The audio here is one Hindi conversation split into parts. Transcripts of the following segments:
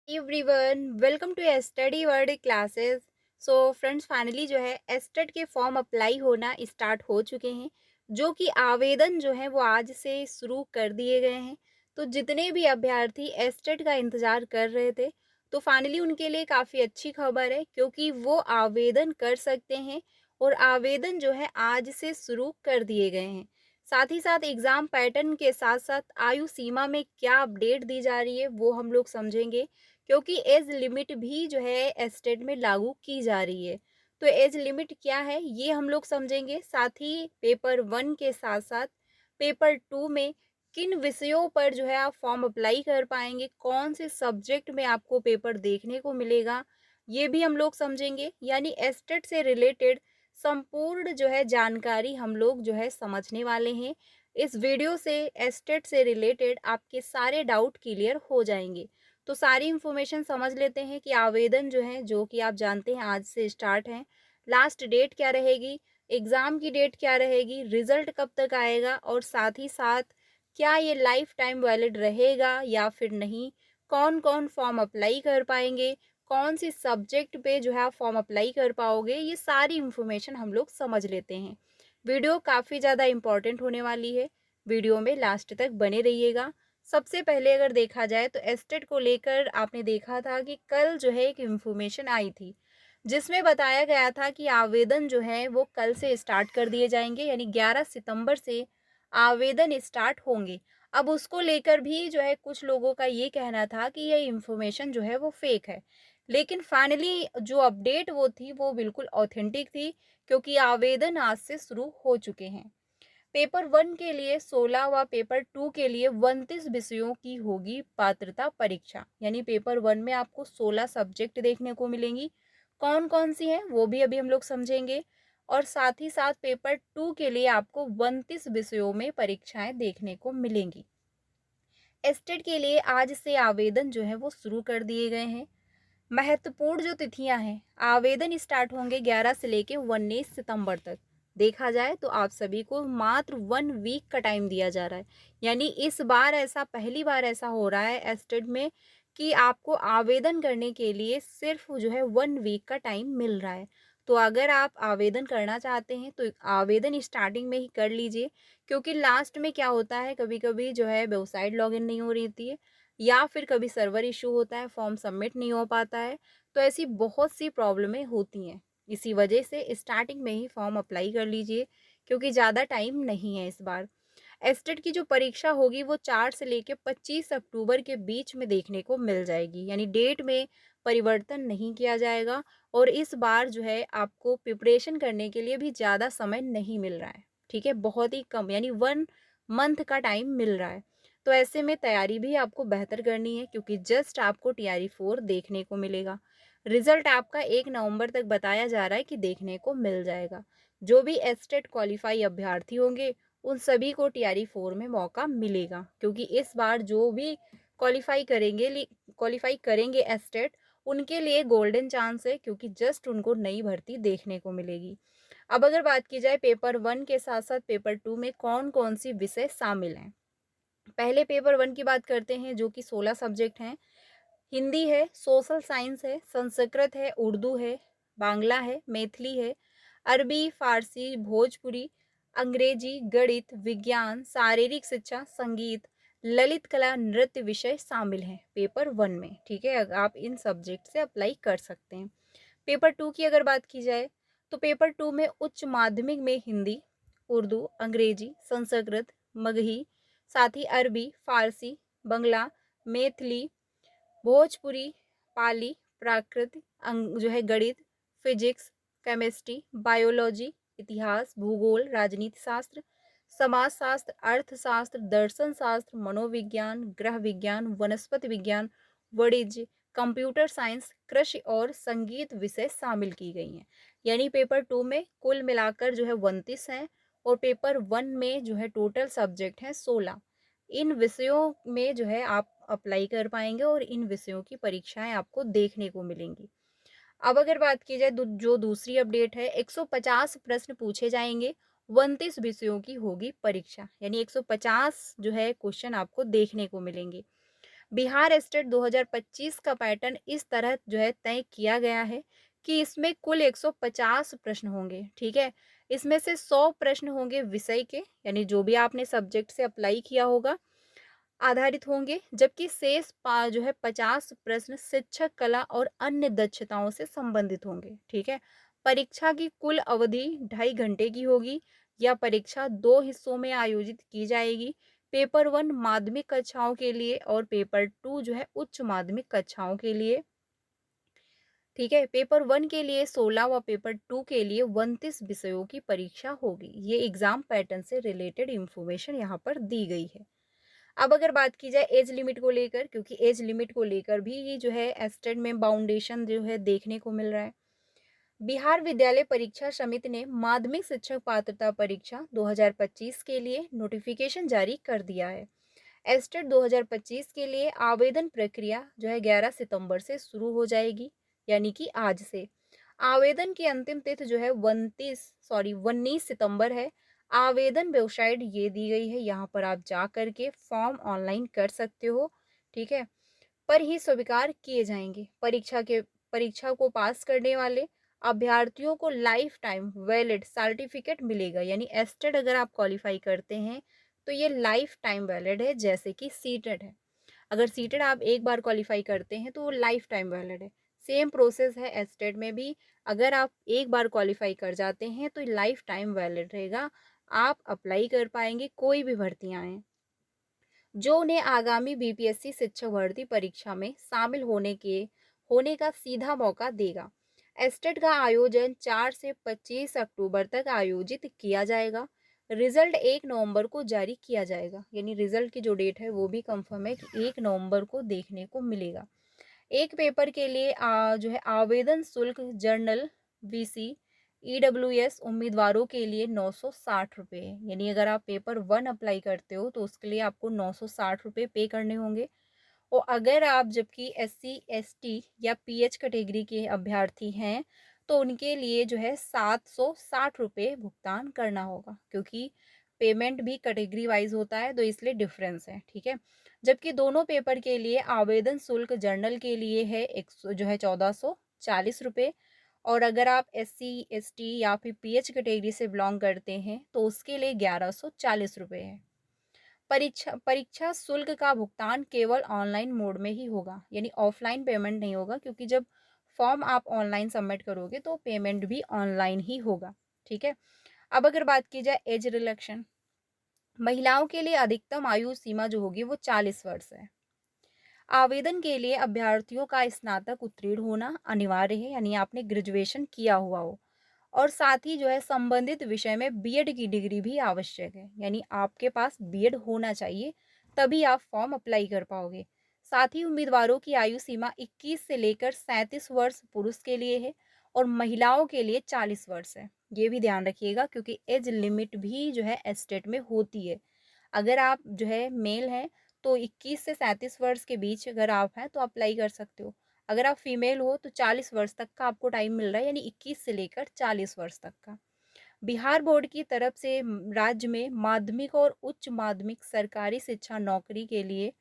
Everyone welcome to study world classes. So friends, finally जो है एस्टेट के फॉर्म अप्लाई होना स्टार्ट हो चुके हैं, जो कि आवेदन जो है वो आज से शुरू कर दिए गए हैं। तो जितने भी अभ्यर्थी एस्टेट का इंतज़ार कर रहे थे, तो फाइनली उनके लिए काफ़ी अच्छी खबर है, क्योंकि वो आवेदन कर सकते हैं और आवेदन जो है आज से शुरू कर दिए गए हैं। साथ ही साथ एग्ज़ाम पैटर्न के साथ साथ आयु सीमा में क्या अपडेट दी जा रही है वो हम लोग समझेंगे, क्योंकि एज लिमिट भी जो है एस्टेट में लागू की जा रही है। तो एज लिमिट क्या है ये हम लोग समझेंगे। साथ ही पेपर 1 के साथ साथ पेपर 2 में किन विषयों पर जो है आप फॉर्म अप्लाई कर पाएंगे, कौन से सब्जेक्ट में आपको पेपर देखने को मिलेगा, ये भी हम लोग समझेंगे। यानी एस्टेट से रिलेटेड संपूर्ण जो है जानकारी हम लोग जो है समझने वाले हैं। इस वीडियो से एस्टेट से रिलेटेड आपके सारे डाउट क्लियर हो जाएंगे। तो सारी इन्फॉर्मेशन समझ लेते हैं कि आवेदन जो है, जो कि आप जानते हैं आज से स्टार्ट है। लास्ट डेट क्या रहेगी, एग्ज़ाम की डेट क्या रहेगी, रिज़ल्ट कब तक आएगा और साथ ही साथ क्या ये लाइफ टाइम वैलिड रहेगा या फिर नहीं, कौन-कौन फॉर्म अप्लाई कर पाएँगे, कौन सी सब्जेक्ट पे जो है आप फॉर्म अप्लाई कर पाओगे, ये सारी इन्फॉर्मेशन हम लोग समझ लेते हैं। वीडियो काफ़ी ज़्यादा इम्पोर्टेंट होने वाली है, वीडियो में लास्ट तक बने रहिएगा। सबसे पहले अगर देखा जाए तो एस्टेट को लेकर आपने देखा था कि कल जो है एक इन्फॉर्मेशन आई थी, जिसमें बताया गया था कि आवेदन जो है वो कल से स्टार्ट कर दिए जाएंगे, यानी 11 सितंबर से आवेदन स्टार्ट होंगे। अब उसको लेकर भी जो है कुछ लोगों का ये कहना था कि ये इन्फॉर्मेशन जो है वो फेक है, लेकिन फाइनली जो अपडेट वो थी वो बिल्कुल ऑथेंटिक थी, क्योंकि आवेदन आज से शुरू हो चुके हैं। पेपर 1 के लिए 16 व पेपर 2 के लिए 29 विषयों की होगी पात्रता परीक्षा। यानी पेपर 1 में आपको 16 सब्जेक्ट देखने को मिलेंगी। कौन-कौन सी हैं वो भी अभी हम लोग समझेंगे। और साथ ही साथ पेपर 2 के लिए आपको 29 विषयों में परीक्षाएं देखने को मिलेंगी। एस्टेट के लिए आज से आवेदन जो है वो शुरू कर दिए गए हैं। महत्वपूर्ण जो तिथियां हैं, आवेदन स्टार्ट होंगे 11 से लेके 19 सितंबर तक। देखा जाए तो आप सभी को मात्र 1 वीक का टाइम दिया जा रहा है। यानी इस बार ऐसा पहली बार ऐसा हो रहा है एस्टेट में कि आपको आवेदन करने के लिए सिर्फ जो है 1 वीक का टाइम मिल रहा है। तो अगर आप आवेदन करना चाहते हैं तो आवेदन स्टार्टिंग में ही कर लीजिए, क्योंकि लास्ट में क्या होता है, कभी कभी जो है वेबसाइट लॉगिन नहीं हो रही थी या फिर कभी सर्वर इशू होता है, फॉर्म सबमिट नहीं हो पाता है। तो ऐसी बहुत सी प्रॉब्लमें होती हैं। इसी वजह से स्टार्टिंग में ही फॉर्म अप्लाई कर लीजिए, क्योंकि ज़्यादा टाइम नहीं है इस बार। एस्टेट की जो परीक्षा होगी वो 4 से लेके 25 अक्टूबर के बीच में देखने को मिल जाएगी। यानी डेट में परिवर्तन नहीं किया जाएगा और इस बार जो है आपको प्रिपरेशन करने के लिए भी ज़्यादा समय नहीं मिल रहा है। ठीक है, बहुत ही कम, यानी 1 मंथ का टाइम मिल रहा है। तो ऐसे में तैयारी भी आपको बेहतर करनी है, क्योंकि जस्ट आपको टीआरई 4 देखने को मिलेगा। रिजल्ट आपका 1 नवंबर तक बताया जा रहा है कि देखने को मिल जाएगा। जो भी एस्टेट क्वालिफाई अभ्यर्थी होंगे उन सभी को टीआरई 4 में मौका मिलेगा, क्योंकि इस बार जो भी क्वालिफाई करेंगे एस्टेट, उनके लिए गोल्डन चांस है, क्योंकि जस्ट उनको नई भर्ती देखने को मिलेगी। अब अगर बात की जाए पेपर 1 के साथ साथ पेपर 2 में कौन कौन सी विषय शामिल हैं। पहले पेपर 1 की बात करते हैं, जो कि 16 सब्जेक्ट हैं। हिंदी है, सोशल साइंस है, संस्कृत है, उर्दू है, बांग्ला है, मैथिली है, अरबी, फारसी, भोजपुरी, अंग्रेजी, गणित, विज्ञान, शारीरिक शिक्षा, संगीत, ललित कला, नृत्य विषय शामिल हैं पेपर 1 में। ठीक है, आप इन सब्जेक्ट से अप्लाई कर सकते हैं। पेपर 2 की अगर बात की जाए तो पेपर 2 में उच्च माध्यमिक में हिंदी, उर्दू, अंग्रेजी, संस्कृत, मगही, साथ ही अरबी, फारसी, बंगला, मैथिली, भोजपुरी, पाली, प्राकृत, जो है गणित, फिजिक्स, केमिस्ट्री, बायोलॉजी, इतिहास, भूगोल, राजनीति शास्त्र, समाज शास्त्र, अर्थशास्त्र, दर्शन शास्त्र, मनोविज्ञान, ग्रह विज्ञान, वनस्पति विज्ञान, वाणिज्य, कंप्यूटर साइंस, कृषि और संगीत विषय शामिल की गई हैं। यानी पेपर 2 में कुल मिलाकर जो है 29 हैं और पेपर 1 में जो है टोटल सब्जेक्ट हैं 16। इन विषयों में जो है आप अप्लाई कर पाएंगे और इन विषयों की परीक्षाएं आपको देखने को मिलेंगी। अब अगर बात की जाए जो दूसरी अपडेट है, 150 प्रश्न पूछे जाएंगे, 29 विषयों की होगी परीक्षा, यानी 150 जो है क्वेश्चन आपको देखने को मिलेंगे। बिहार एस्टेट 2025 का पैटर्न इस तरह जो है तय किया गया है कि इसमें कुल 150 प्रश्न होंगे, ठीक है? इसमें से 100 प्रश्न होंगे विषय के, यानी जो भी आपने सब्जेक्ट से अप्लाई किया होगा, आधारित होंगे, जबकि शेष जो है 50 प्रश्न शिक्षक कला और अन्य दक्षताओं से संबंधित होंगे, ठीक है? परीक्षा की कुल अवधि 2.5 घंटे की होगी। यह परीक्षा 2 हिस्सों में आयोजित की जाएगी। पेपर 1 माध्यमिक कक्षाओं के लिए और पेपर 2 जो है उच्च माध्यमिक कक्षाओं के लिए, ठीक है? पेपर 1 के लिए 16 व पेपर 2 के लिए 29 विषयों की परीक्षा होगी। ये एग्जाम पैटर्न से रिलेटेड इंफॉर्मेशन यहाँ पर दी गई है। अब अगर बात की जाए एज लिमिट को लेकर, क्योंकि एज लिमिट को लेकर भी जो है एस्टेट में बाउंडेशन जो है देखने को मिल रहा है। बिहार विद्यालय परीक्षा समिति ने माध्यमिक शिक्षक पात्रता परीक्षा 2025 के लिए नोटिफिकेशन जारी कर दिया है। एस्टेट 2025 के लिए आवेदन प्रक्रिया जो है 11 सितंबर से शुरू हो जाएगी, यानी कि आज से। आवेदन की अंतिम तिथि जो है 19 सितंबर है। आवेदन वेबसाइट ये दी गई है, यहाँ पर आप जा करके फॉर्म ऑनलाइन कर सकते हो, ठीक है? पर ही स्वीकार किए जाएंगे। परीक्षा को पास करने वाले अभ्यर्थियों को लाइफ टाइम वैलिड सर्टिफिकेट मिलेगा, यानी एस्टेट अगर आप क्वालिफाई करते हैं तो ये लाइफ टाइम वैलिड है, जैसे कि सीटेट है। अगर सीटेट आप एक बार क्वालिफाई करते हैं तो वो लाइफ टाइम वैलिड है। सेम प्रोसेस है एस्टेट में भी, अगर आप एक बार क्वालिफाई कर जाते हैं तो लाइफ टाइम वैलिड रहेगा। आप अप्लाई कर पाएंगे कोई भी भर्तियां आए, जो उन्हें आगामी बीपीएससी शिक्षक भर्ती परीक्षा में शामिल होने का सीधा मौका देगा। एस्टेट का आयोजन 4 से 25 अक्टूबर तक आयोजित किया जाएगा। रिजल्ट 1 नवंबर को जारी किया जाएगा, यानी रिजल्ट की जो डेट है वो भी कंफर्म है कि 1 नवंबर को देखने को मिलेगा। एक पेपर के लिए जो है आवेदन शुल्क जर्नल वीसी ईडब्ल्यूएस उम्मीदवारों के लिए 960 रुपये है, यानी अगर आप पेपर 1 अप्लाई करते हो तो उसके लिए आपको 960 रुपये पे करने होंगे। और अगर आप जबकि एससी एसटी या पीएच कैटेगरी के अभ्यर्थी हैं तो उनके लिए जो है 760 रुपये भुगतान करना होगा, क्योंकि पेमेंट भी कैटेगरी वाइज होता है तो इसलिए डिफरेंस है, ठीक है? जबकि दोनों पेपर के लिए आवेदन शुल्क जर्नल के लिए है एक जो है 1440 रुपये, और अगर आप एससी एसटी या फिर पीएच कैटेगरी से बिलोंग करते हैं तो उसके लिए 1140 रुपये है। परीक्षा परीक्षा शुल्क का भुगतान केवल ऑनलाइन मोड में ही होगा, यानी ऑफलाइन पेमेंट नहीं होगा, क्योंकि जब फॉर्म आप ऑनलाइन सबमिट करोगे तो पेमेंट भी ऑनलाइन ही होगा, ठीक है? अब अगर बात की जाए एज रिलैक्सेशन, महिलाओं के लिए अधिकतम आयु सीमा जो होगी वो 40 वर्ष है। आवेदन के लिए अभ्यर्थियों का स्नातक उत्तीर्ण होना अनिवार्य है, यानी आपने ग्रेजुएशन किया हुआ हो, और साथ ही जो है संबंधित विषय में बीएड की डिग्री भी आवश्यक है, यानी आपके पास बीएड होना चाहिए, तभी आप फॉर्म अप्लाई कर पाओगे। साथ ही उम्मीदवारों की आयु सीमा 21 से लेकर 37 वर्ष पुरुष के लिए है और महिलाओं के लिए 40 वर्ष है। ये भी ध्यान रखिएगा, क्योंकि एज लिमिट भी जो है एस्टेट में होती है। अगर आप जो है मेल हैं तो 21 से 37 वर्ष के बीच अगर आप हैं तो अप्लाई कर सकते हो। अगर आप फीमेल हो तो 40 वर्ष तक का आपको टाइम मिल रहा है, यानी 21 से लेकर 40 वर्ष तक का। बिहार बोर्ड की तरफ से राज्य में माध्यमिक और उच्च माध्यमिक सरकारी शिक्षा नौकरी के लिए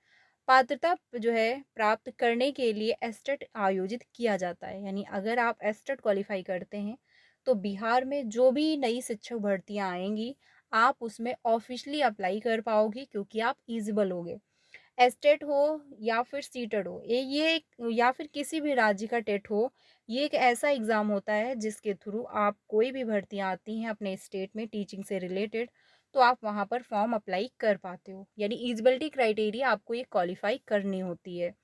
पात्रता जो है प्राप्त करने के लिए एस्टेट आयोजित किया जाता है, यानी अगर आप एस्टेट क्वालिफाई करते हैं तो बिहार में जो भी नई शिक्षक भर्तियां आएंगी आप उसमें ऑफिशियली अप्लाई कर पाओगे, क्योंकि आप इलिजिबल होगे। एस्टेट हो या फिर सीटेड हो, या फिर किसी भी राज्य का टेट हो, ये एक ऐसा एग्ज़ाम होता है जिसके थ्रू आप कोई भी भर्तियां आती हैं अपने स्टेट में टीचिंग से रिलेटेड, तो आप वहाँ पर फॉर्म अप्लाई कर पाते हो, यानी इलिजिबिलिटी क्राइटेरिया आपको ये क्वालिफाई करनी होती है।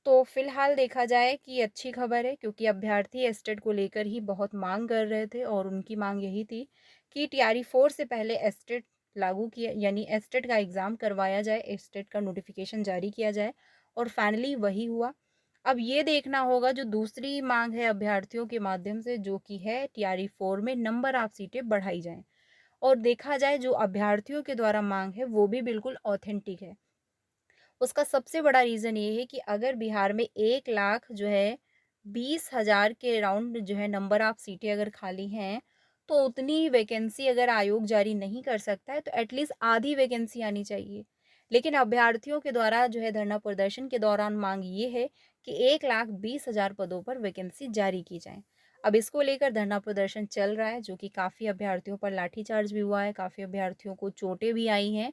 तो फिलहाल देखा जाए कि अच्छी खबर है, क्योंकि अभ्यर्थी एस्टेट को लेकर ही बहुत मांग कर रहे थे और उनकी मांग यही थी कि टीआरई 4 से पहले एस्टेट लागू किया, यानी एस्टेट का एग्ज़ाम करवाया जाए, एस्टेट का नोटिफिकेशन जारी किया जाए, और फाइनली वही हुआ। अब ये देखना होगा जो दूसरी मांग है अभ्यर्थियों के माध्यम से, जो कि है टीआरई 4 में नंबर ऑफ सीटें बढ़ाई जाएं, और देखा जाए जो अभ्यर्थियों के द्वारा मांग है वो भी बिल्कुल ऑथेंटिक है। उसका सबसे बड़ा रीज़न ये है कि अगर बिहार में 1 लाख जो है 20,000 के अराउंड जो है नंबर ऑफ सीटें अगर खाली हैं, तो उतनी वैकेंसी अगर आयोग जारी नहीं कर सकता है तो एटलीस्ट आधी वैकेंसी आनी चाहिए। लेकिन अभ्यर्थियों के द्वारा जो है धरना प्रदर्शन के दौरान मांग ये है कि 1,20,000 पदों पर वैकेंसी जारी की जाए। अब इसको लेकर धरना प्रदर्शन चल रहा है, जो कि काफ़ी अभ्यर्थियों पर लाठीचार्ज भी हुआ है, काफ़ी अभ्यर्थियों को चोटें भी आई हैं,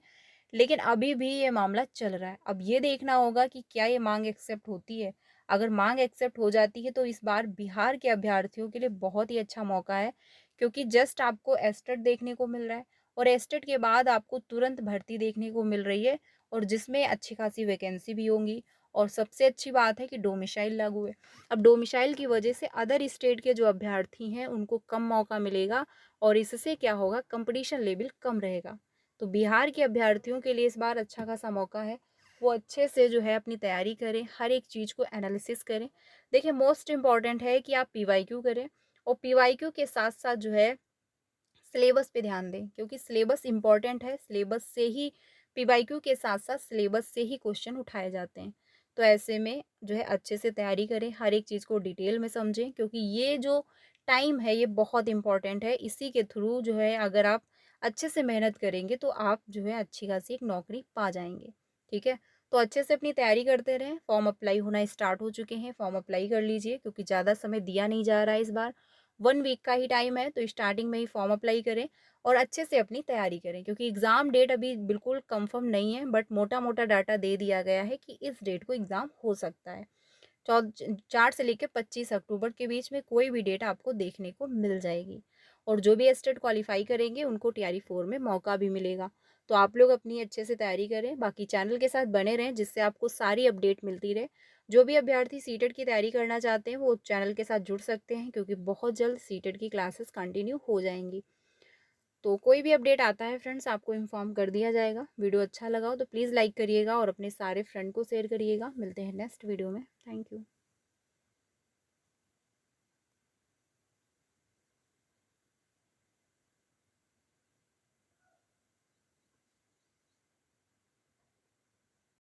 लेकिन अभी भी ये मामला चल रहा है। अब ये देखना होगा कि क्या ये मांग एक्सेप्ट होती है। अगर मांग एक्सेप्ट हो जाती है तो इस बार बिहार के अभ्यर्थियों के लिए बहुत ही अच्छा मौका है, क्योंकि जस्ट आपको एस्टेट देखने को मिल रहा है और एस्टेट के बाद आपको तुरंत भर्ती देखने को मिल रही है, और जिसमें अच्छी खासी वैकेंसी भी होंगी। और सबसे अच्छी बात है कि डोमिसाइल लागू है। अब डोमिसाइल की वजह से अदर स्टेट के जो अभ्यर्थी हैं उनको कम मौका मिलेगा, और इससे क्या होगा, कंपटीशन लेवल कम रहेगा। तो बिहार के अभ्यर्थियों के लिए इस बार अच्छा खासा मौका है। वो अच्छे से जो है अपनी तैयारी करें, हर एक चीज़ को एनालिसिस करें। देखिए, मोस्ट इम्पॉर्टेंट है कि आप पीवाईक्यू करें, और पीवाईक्यू के साथ साथ जो है सिलेबस पे ध्यान दें, क्योंकि सिलेबस इम्पॉर्टेंट है। सिलेबस से ही पीवाईक्यू के साथ साथ सिलेबस से ही क्वेश्चन उठाए जाते हैं। तो ऐसे में जो है अच्छे से तैयारी करें, हर एक चीज़ को डिटेल में समझें, क्योंकि ये जो टाइम है ये बहुत इम्पॉर्टेंट है। इसी के थ्रू जो है अगर आप अच्छे से मेहनत करेंगे तो आप जो है अच्छी खासी एक नौकरी पा जाएंगे। ठीक है, तो अच्छे से अपनी तैयारी करते रहें। फॉर्म अप्लाई होना स्टार्ट हो चुके हैं, फॉर्म अप्लाई कर लीजिए, क्योंकि ज़्यादा समय दिया नहीं जा रहा है इस बार। 1 वीक का ही टाइम है, तो स्टार्टिंग में ही फॉर्म अप्लाई करें और अच्छे से अपनी तैयारी करें, क्योंकि एग्ज़ाम डेट अभी बिल्कुल कंफर्म नहीं है, बट मोटा-मोटा डाटा दे दिया गया है कि इस डेट को एग्ज़ाम हो सकता है। 4 से लेकर 25 अक्टूबर के बीच में कोई भी डेट आपको देखने को मिल जाएगी, और जो भी एस्टेट क्वालिफाई करेंगे उनको टीआरई 4 में मौका भी मिलेगा। तो आप लोग अपनी अच्छे से तैयारी करें, बाकी चैनल के साथ बने रहें, जिससे आपको सारी अपडेट मिलती रहे। जो भी अभ्यर्थी सीटेट की तैयारी करना चाहते हैं वो चैनल के साथ जुड़ सकते हैं, क्योंकि बहुत जल्द सीटेट की क्लासेस कंटिन्यू हो जाएंगी। तो कोई भी अपडेट आता है फ्रेंड्स, आपको इन्फॉर्म कर दिया जाएगा। वीडियो अच्छा लगा हो तो प्लीज़ लाइक करिएगा और अपने सारे फ्रेंड को शेयर करिएगा। मिलते हैं नेक्स्ट वीडियो में। Thank you.